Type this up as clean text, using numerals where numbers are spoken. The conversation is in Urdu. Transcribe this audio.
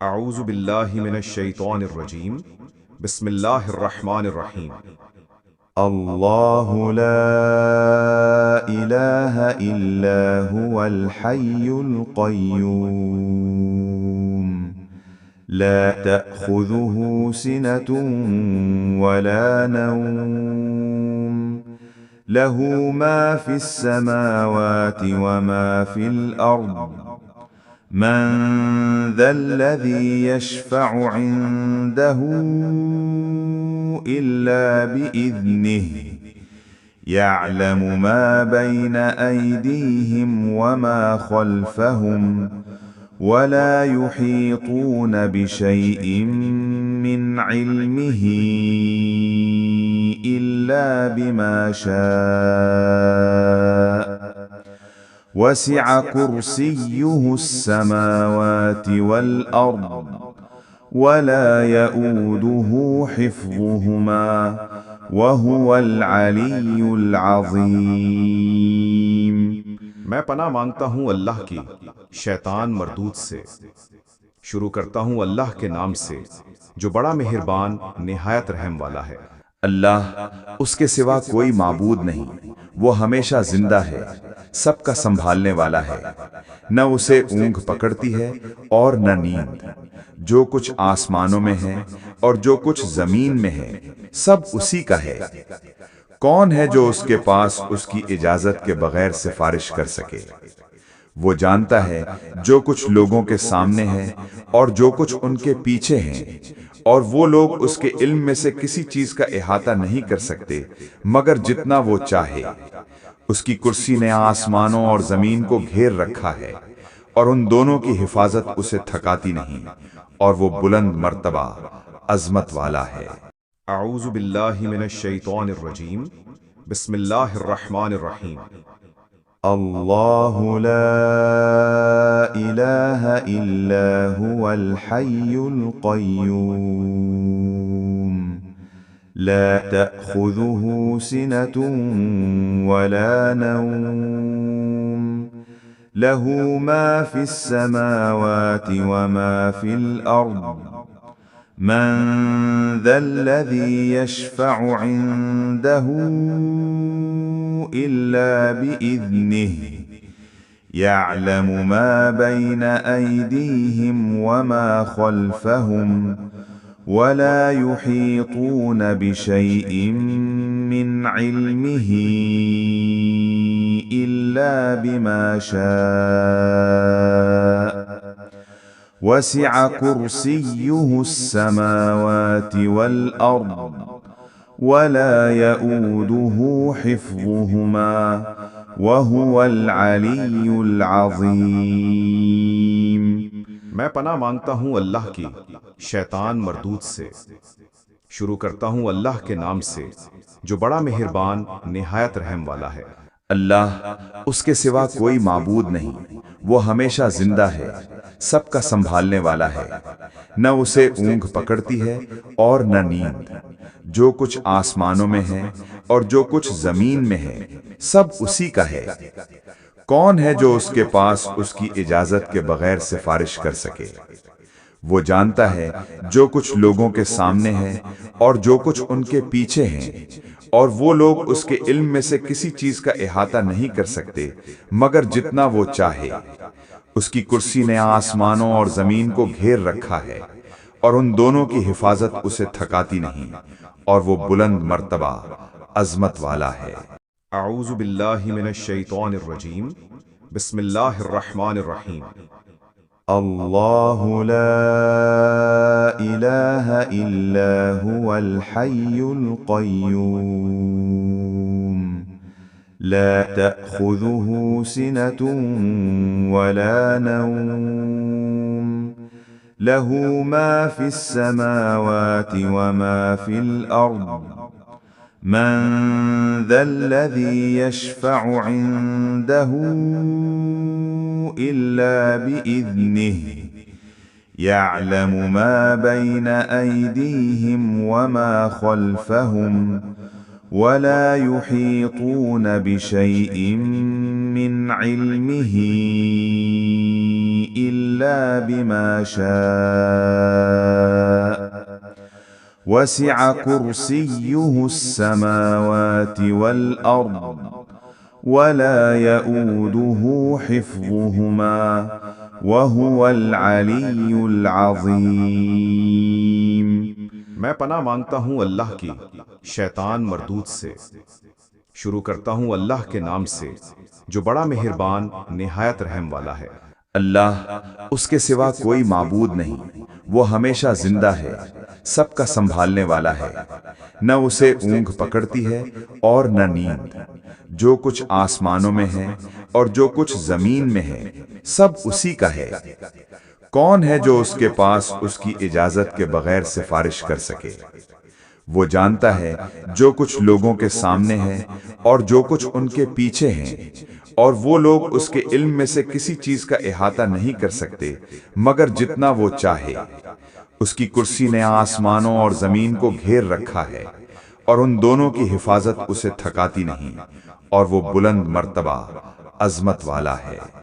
اعوذ باللہ من الشیطان الرجیم بسم اللہ الرحمن الرحیم اللہ لا الہ الا هو الحی القیوم لا تأخذه سنة ولا نوم له ما في السماوات وما في الأرض من ذا الذي يشفع عنده إلا بإذنه يعلم ما بين أيديهم وما خلفهم ولا يحيطون بشيء من علمه إلا بما شاء وسع كرسيه السماوات والأرض ولا يؤوده حفظهما وهو العلي العظيم۔ میں پناہ مانگتا ہوں اللہ کی شیطان مردود سے۔ شروع کرتا ہوں اللہ کے نام سے جو بڑا مہربان نہایت رحم والا ہے۔ اللہ، اس کے سوا کوئی معبود نہیں، وہ ہمیشہ زندہ ہے، سب کا سنبھالنے والا ہے، نہ اسے اونگ پکڑتی ہے اور نہ نیند۔ جو کچھ آسمانوں میں ہے اور جو کچھ زمین میں ہے سب اسی کا ہے۔ کون ہے جو اس کے پاس اس کی اجازت کے بغیر سفارش کر سکے؟ وہ جانتا ہے جو کچھ لوگوں کے سامنے ہے اور جو کچھ ان کے پیچھے ہیں، اور وہ لوگ اس کے علم میں سے کسی چیز کا احاطہ نہیں کر سکتے مگر جتنا وہ چاہے۔ اس کی کرسی نے آسمانوں اور زمین کو گھیر رکھا ہے، اور ان دونوں کی حفاظت اسے تھکاتی نہیں، اور وہ بلند مرتبہ عظمت والا ہے۔ اعوذ باللہ من الشیطان الرجیم بسم اللہ الرحمن الرحیم اللہ لا الہ الا هو الحی القیوم لا تأخذه سنة ولا نوم له ما في السماوات وما في الأرض من ذا الذي يشفع عنده إلا بإذنه يعلم ما بين أيديهم وما خلفهم ولا يحيطون بشيء من علمه إلا بما شاء وسع كرسيه السماوات والأرض ولا يؤوده حفظهما وهو العلي العظيم۔ میں پناہ مانگتا ہوں اللہ کی شیطان مردود سے۔ شروع کرتا ہوں اللہ کے نام سے جو بڑا مہربان نہایت رحم والا ہے۔ اللہ، اس کے سوا کوئی معبود نہیں، وہ ہمیشہ زندہ ہے، سب کا سنبھالنے والا ہے، نہ اسے اونگ پکڑتی ہے اور نہ نیند۔ جو کچھ آسمانوں میں ہے اور جو کچھ زمین میں ہے سب اسی کا ہے۔ کون ہے جو اس کے پاس اس کی اجازت کے بغیر سفارش کر سکے؟ وہ جانتا ہے جو کچھ لوگوں کے سامنے ہے اور جو کچھ ان کے پیچھے ہیں، اور وہ لوگ اس کے علم میں سے کسی چیز کا احاطہ نہیں کر سکتے مگر جتنا وہ چاہے۔ اس کی کرسی نے آسمانوں اور زمین کو گھیر رکھا ہے، اور ان دونوں کی حفاظت اسے تھکاتی نہیں، اور وہ بلند مرتبہ عظمت والا ہے۔ اعوذ باللہ من الشیطان الرجیم بسم اللہ الرحمن الرحیم اللہ لا الہ الا هو الحی القیوم لا تأخذه سنة ولا نوم له ما في السماوات وما في الأرض من ذا الذي يشفع عنده إلا بإذنه يعلم ما بين أيديهم وما خلفهم ولا يحيطون بشيء من علمه إلا إلا بما شاء وسع كرسيه السماوات والأرض ولا يؤوده حفظهما وهو العلي العظيم میں پناہ مانگتا ہوں اللہ کی شیطان مردود سے۔ شروع کرتا ہوں اللہ کے نام سے جو بڑا مہربان نہایت رحم والا ہے۔ اللہ، اس کے سوا کوئی معبود نہیں، وہ ہمیشہ زندہ ہے، سب کا سنبھالنے والا ہے، نہ اسے اونگ پکڑتی ہے اور نہ نیند۔ جو کچھ آسمانوں میں ہے اور جو کچھ زمین میں ہے سب اسی کا ہے۔ کون ہے جو اس کے پاس اس کی اجازت کے بغیر سفارش کر سکے؟ وہ جانتا ہے جو کچھ لوگوں کے سامنے ہے اور جو کچھ ان کے پیچھے ہیں، اور وہ لوگ اس کے علم میں سے کسی چیز کا احاطہ نہیں کر سکتے مگر جتنا وہ چاہے۔ اس کی کرسی نے آسمانوں اور زمین کو گھیر رکھا ہے، اور ان دونوں کی حفاظت اسے تھکاتی نہیں، اور وہ بلند مرتبہ عظمت والا ہے۔